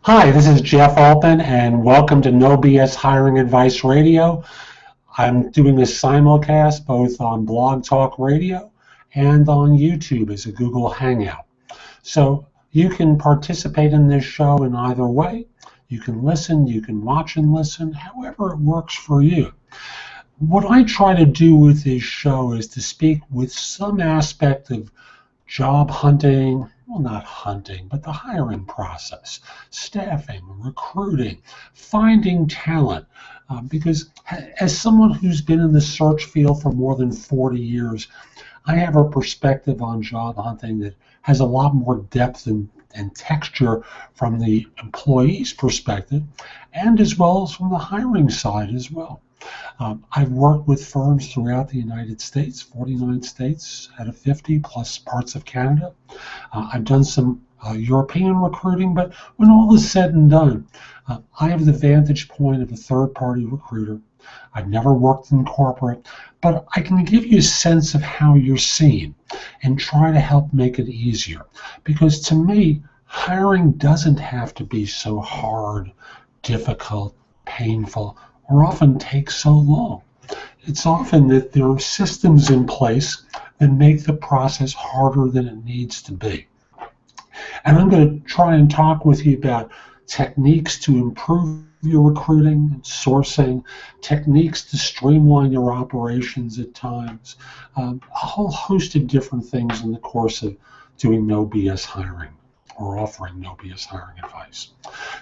Hi, this is Jeff Altman, and welcome to No BS Hiring Advice Radio. I'm doing a simulcast both on Blog Talk Radio and on YouTube as a Google Hangout. So you can participate in this show in either way. You can listen, you can watch and listen, however it works for you. What I try to do with this show is to speak with some aspect of job hunting, well, not hunting, but the hiring process, staffing, recruiting, finding talent. Because as someone who's been in the search field for more than 40 years, I have a perspective on job hunting that has a lot more depth and texture from the employee's perspective, and as well as from the hiring side as well. I've worked with firms throughout the United States, 49 states out of 50, plus parts of Canada. I've done some European recruiting, but when all is said and done, I have the vantage point of a third-party recruiter. I've never worked in corporate, but I can give you a sense of how you're seen and try to help make it easier. Because to me, hiring doesn't have to be so hard, difficult, painful, or often takes so long. It's often that there are systems in place that make the process harder than it needs to be. And I'm going to try and talk with you about techniques to improve your recruiting and sourcing, techniques to streamline your operations at times, a whole host of different things in the course of doing no BS hiring or offering no BS hiring advice.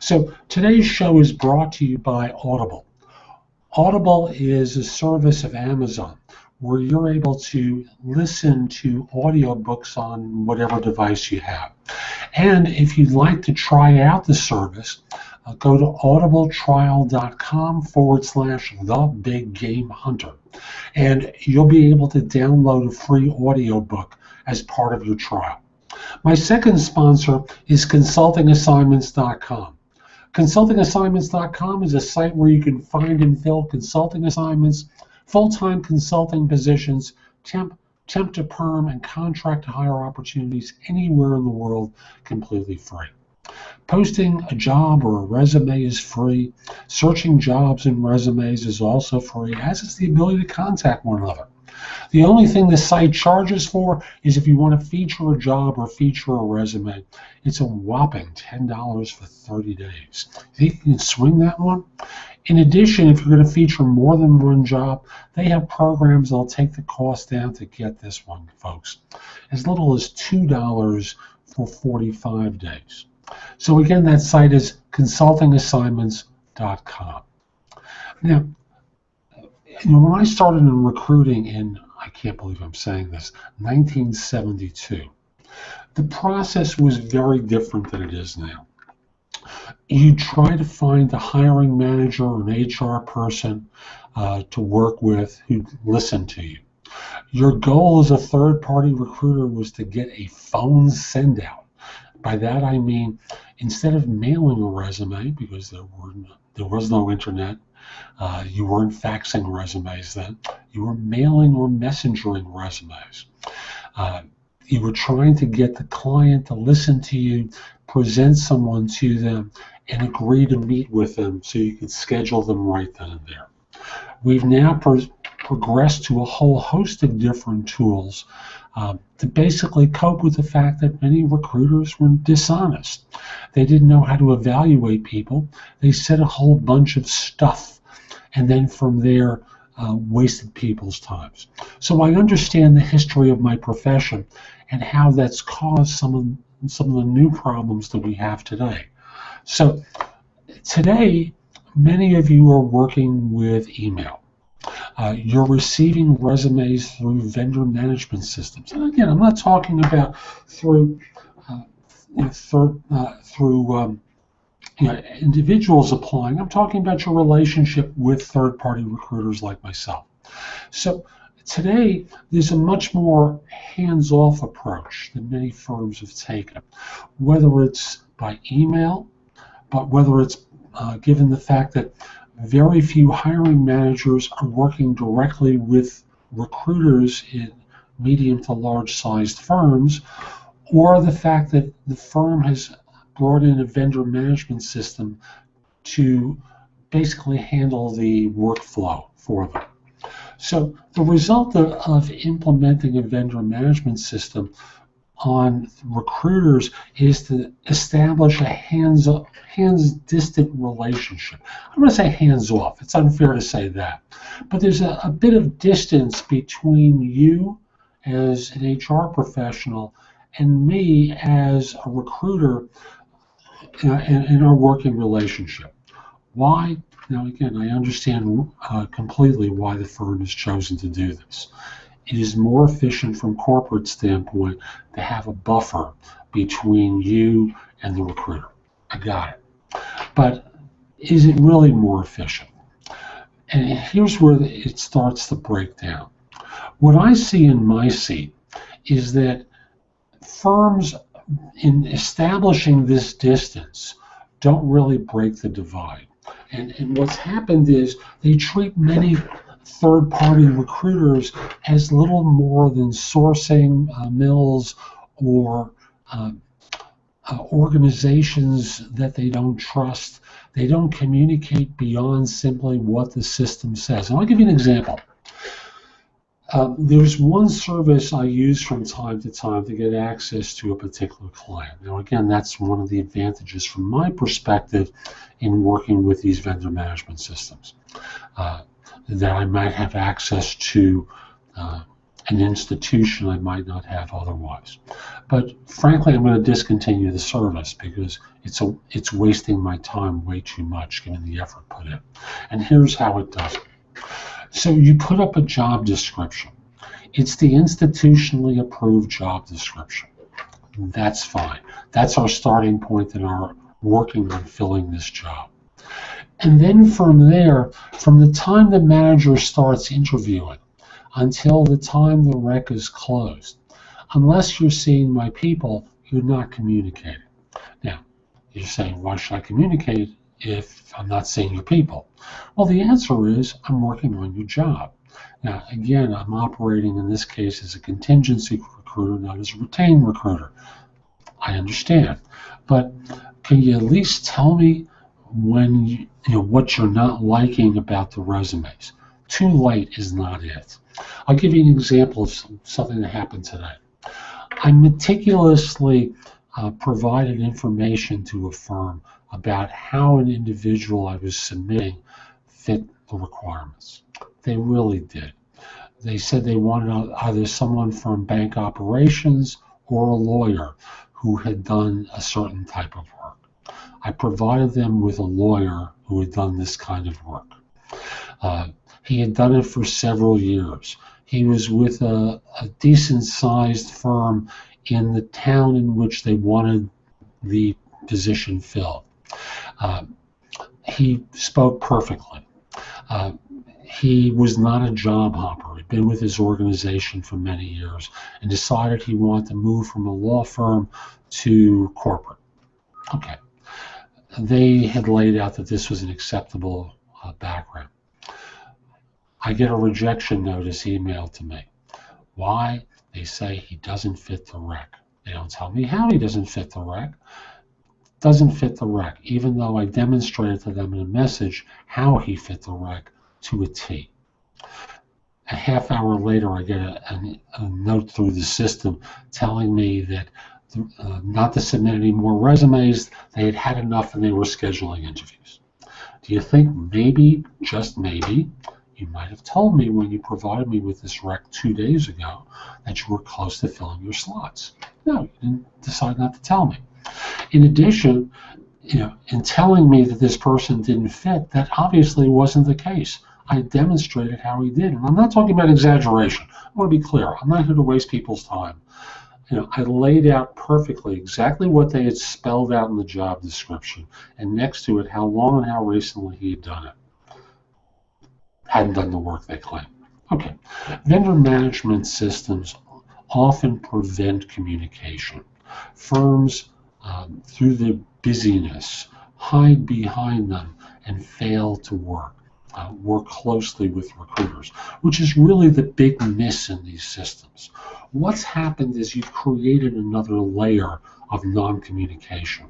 So today's show is brought to you by Audible. Audible is a service of Amazon where you're able to listen to audiobooks on whatever device you have. And if you'd like to try out the service, go to audibletrial.com/thebiggamehunter. And you'll be able to download a free audiobook as part of your trial. My second sponsor is consultingassignments.com. Consultingassignments.com is a site where you can find and fill consulting assignments, full-time consulting positions, temp to perm, and contract to hire opportunities anywhere in the world completely free. Posting a job or a resume is free. Searching jobs and resumes is also free, as is the ability to contact one another. The only thing the site charges for is if you want to feature a job or feature a resume. It's a whopping $10 for 30 days. Think you can swing that one? In addition, if you're going to feature more than one job, they have programs that'll take the cost down to get this one, folks. As little as $2 for 45 days. So again, that site is consultingassignments.com. Now, when I started in recruiting in, I can't believe I'm saying this, 1972, the process was very different than it is now. You try to find a hiring manager or an HR person to work with who listen to you. Your goal as a third-party recruiter was to get a phone send-out. By that I mean, instead of mailing a resume, because there was no internet, you weren't faxing resumes then, you were mailing or messengering resumes. You were trying to get the client to listen to you, present someone to them, and agree to meet with them so you could schedule them right then and there. We've now progressed to a whole host of different tools to basically cope with the fact that many recruiters were dishonest. They didn't know how to evaluate people. They said a whole bunch of stuff, and then from there wasted people's times. So I understand the history of my profession and how that's caused some of the new problems that we have today. So today, many of you are working with email. You're receiving resumes through vendor management systems. And again, I'm not talking about through individuals applying. I'm talking about your relationship with third-party recruiters like myself. So today, there's a much more hands-off approach that many firms have taken, whether it's by email, but whether it's given the fact that very few hiring managers are working directly with recruiters in medium to large-sized firms, or the fact that the firm has brought in a vendor management system to basically handle the workflow for them. So the result of implementing a vendor management system on recruiters is to establish a hands-distant relationship. I'm going to say hands-off. It's unfair to say that. But there's a bit of distance between you as an HR professional and me as a recruiter in our working relationship. Why? Now, again, I understand completely why the firm has chosen to do this. It is more efficient from corporate standpoint to have a buffer between you and the recruiter. I got it. But is it really more efficient? And here's where it starts to break down. What I see in my seat is that firms, in establishing this distance, don't really break the divide. And what's happened is they treat many third-party recruiters as little more than sourcing mills or organizations that they don't trust. They don't communicate beyond simply what the system says. And I'll give you an example. There's one service I use from time to time to get access to a particular client. Now, again, that's one of the advantages from my perspective in working with these vendor management systems, that I might have access to an institution I might not have otherwise. But frankly, I'm going to discontinue the service because it's wasting my time way too much given the effort put in. And here's how it does it. So you put up a job description. It's the institutionally approved job description. That's fine. That's our starting point in our working on filling this job. And then from there, from the time the manager starts interviewing until the time the rec is closed, unless you're seeing my people, you're not communicating. Now, you're saying, why should I communicate if I'm not seeing your people? Well, the answer is I'm working on your job. Now, again, I'm operating in this case as a contingency recruiter, not as a retained recruiter. I understand. But can you at least tell me when you know what you're not liking about the resumes? Too late is not it. I'll give you an example of something that happened today. I meticulously provided information to a firm about how an individual I was submitting fit the requirements. They really did. They said they wanted either someone from bank operations or a lawyer who had done a certain type of work. I provided them with a lawyer who had done this kind of work. He had done it for several years. He was with a decent-sized firm in the town in which they wanted the position filled. He spoke perfectly. He was not a job hopper. He'd been with his organization for many years and decided he wanted to move from a law firm to corporate. Okay. They had laid out that this was an acceptable background. I get a rejection notice emailed to me. Why? They say he doesn't fit the rec. They don't tell me how he doesn't fit the rec. Doesn't fit the rec, even though I demonstrated to them in a message how he fit the rec to a T. A half hour later, I get a note through the system telling me that not to submit any more resumes, they had had enough and they were scheduling interviews. Do you think maybe, just maybe, you might have told me when you provided me with this rec 2 days ago that you were close to filling your slots? No, you didn't decide not to tell me. In addition, in telling me that this person didn't fit, that obviously wasn't the case. I demonstrated how he did. And I'm not talking about exaggeration. I want to be clear. I'm not here to waste people's time. I laid out perfectly exactly what they had spelled out in the job description, and next to it, how long and how recently he had done it. Hadn't done the work they claim. Okay. Vendor management systems often prevent communication. Firms, through their busyness, hide behind them and fail to work. work closely with recruiters, which is really the big miss in these systems. What's happened is you've created another layer of non-communication.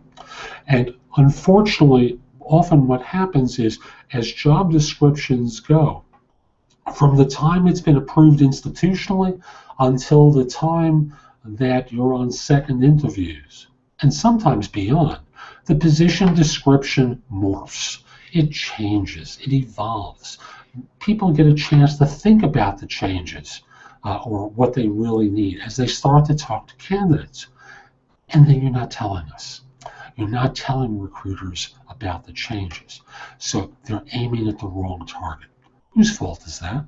And unfortunately, often what happens is, as job descriptions go, from the time it's been approved institutionally until the time that you're on second interviews, and sometimes beyond, the position description morphs. It changes, it evolves. People get a chance to think about the changes or what they really need as they start to talk to candidates. And then you're not telling us. You're not telling recruiters about the changes. So they're aiming at the wrong target. Whose fault is that?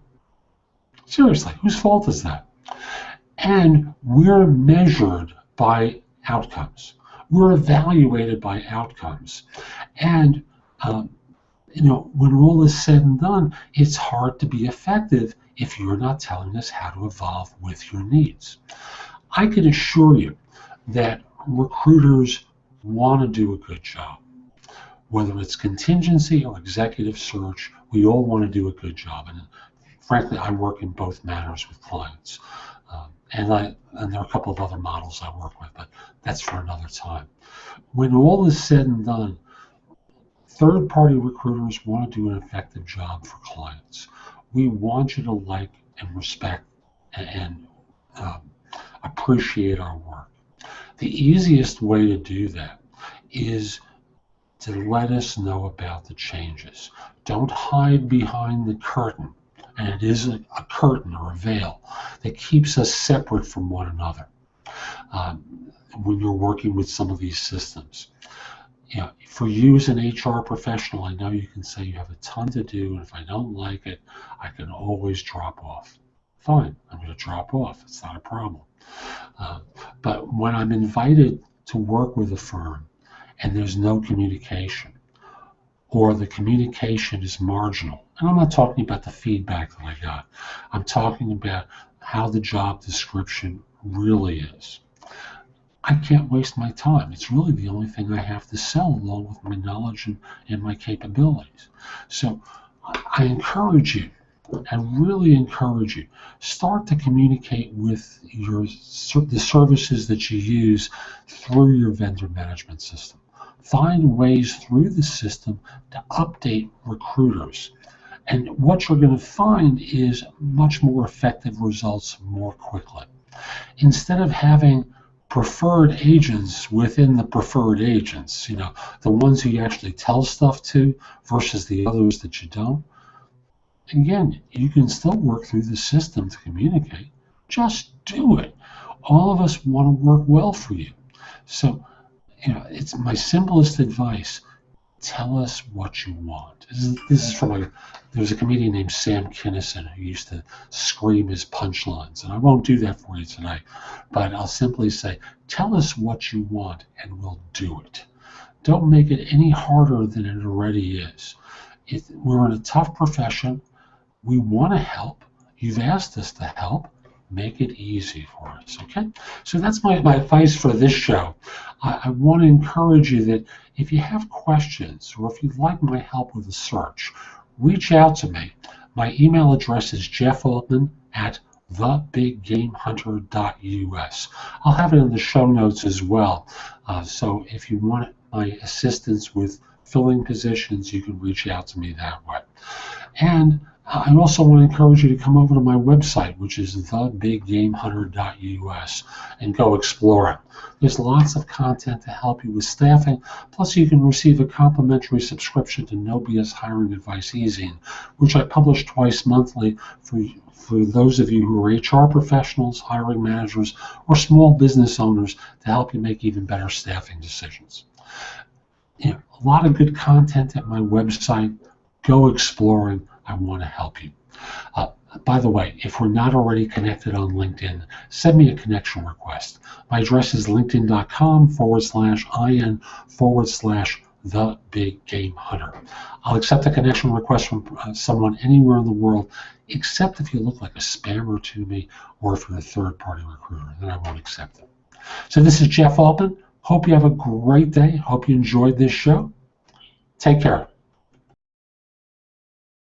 Seriously, whose fault is that? And we're measured by outcomes. We're evaluated by outcomes. And when all is said and done, it's hard to be effective if you're not telling us how to evolve with your needs. I can assure you that recruiters want to do a good job. Whether it's contingency or executive search, we all want to do a good job. And frankly, I work in both manners with clients. And there are a couple of other models I work with, but that's for another time. When all is said and done, third-party recruiters want to do an effective job for clients. We want you to like and respect and appreciate our work. The easiest way to do that is to let us know about the changes. Don't hide behind the curtain, and it is a curtain or a veil that keeps us separate from one another when you're working with some of these systems. For you as an HR professional, I know you can say you have a ton to do, and if I don't like it, I can always drop off. Fine, I'm going to drop off. It's not a problem. But when I'm invited to work with a firm and there's no communication, or the communication is marginal, and I'm not talking about the feedback that I got, I'm talking about how the job description really is. I can't waste my time. It's really the only thing I have to sell, along with my knowledge and my capabilities. So I encourage you, I really encourage you, start to communicate with the services that you use through your vendor management system. Find ways through the system to update recruiters. And what you're going to find is much more effective results more quickly. Instead of having preferred agents within the preferred agents, the ones who you actually tell stuff to versus the others that you don't. Again, you can still work through the system to communicate. Just do it. All of us want to work well for you. So, it's my simplest advice. Tell us what you want. This is from there's a comedian named Sam Kinison who used to scream his punchlines, and I won't do that for you tonight, but I'll simply say, tell us what you want and we'll do it. Don't make it any harder than it already is. We're in a tough profession. We want to help. You've asked us to help. Make it easy for us, okay? So that's my advice for this show. I want to encourage you that if you have questions or if you'd like my help with a search, reach out to me. My email address is jeffaltman@thebiggamehunter.us. I'll have it in the show notes as well. So if you want my assistance with filling positions, you can reach out to me that way. And I also want to encourage you to come over to my website, which is thebiggamehunter.us, and go explore it. There's lots of content to help you with staffing, plus you can receive a complimentary subscription to No BS Hiring Advice Easy, which I publish twice monthly for those of you who are HR professionals, hiring managers, or small business owners to help you make even better staffing decisions. A lot of good content at my website. Go exploring. I want to help you. By the way, if we're not already connected on LinkedIn, send me a connection request. My address is linkedin.com/in/TheBigGameHunter. I'll accept a connection request from someone anywhere in the world, except if you look like a spammer to me or if you're a third-party recruiter, then I won't accept it. So this is Jeff Altman. Hope you have a great day. Hope you enjoyed this show. Take care.